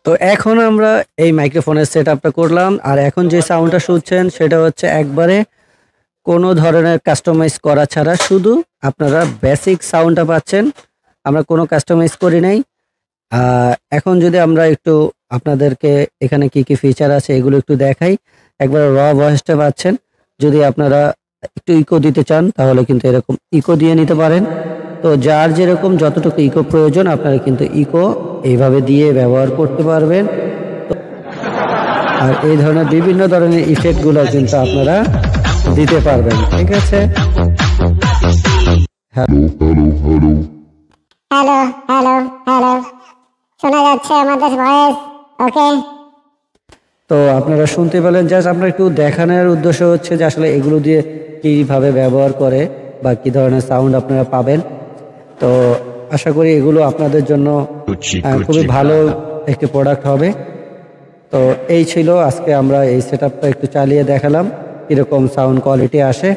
তো এখন আমরা এই মাইক্রোফোনের সেটআপটা করলাম। আর এখন যে সাউন্ডটা শুনছেন সেটা হচ্ছে একবারে কোনো ধরনের কাস্টমাইজ করা ছাড়া শুধু আপনারা বেসিক সাউন্ডটা পাচ্ছেন। আমরা কোনো কাস্টমাইজ করি নাই। এখন যদি আমরা একটু আপনাদেরকে এখানে কি, কি ফিচার আছে এগুলো একটু দেখাই। একবারে র ভয়েসটা পাচ্ছেন। যদি আপনারা একটু ইকো দিতে চান তাহলে কিন্তু এরকম ইকো দিয়ে নিতে পারেন। তো যার যেরকম যতটুকু ইকো প্রয়োজন আপনারা কিন্তু ইকো এইভাবে দিয়ে ব্যবহার করতে পারবেন। আর এই ধরনের বিভিন্ন ধরনের ইফেক্টগুলো কিন্তু আপনারা দিতে পারবেন। ঠিক আছে? হ্যালো হ্যালো হ্যালো, শোনা যাচ্ছে আমাদের ভয়েস? ওকে। তো আপনারা শুনতে পেলেন, জাস্ট আপনার একটু দেখানোর উদ্দেশ্য হচ্ছে যে আসলে এগুলো দিয়ে কিভাবে ব্যবহার করে বা কি ধরনের সাউন্ড আপনারা পাবেন। তো আশা করি এগুলো আপনাদের জন্য খুবই ভালো একটি প্রোডাক্ট হবে। তো এই ছিল আজকে আমরা এই সেটআপটা একটু চালিয়ে দেখালাম কিরকম সাউন্ড কোয়ালিটি আসে।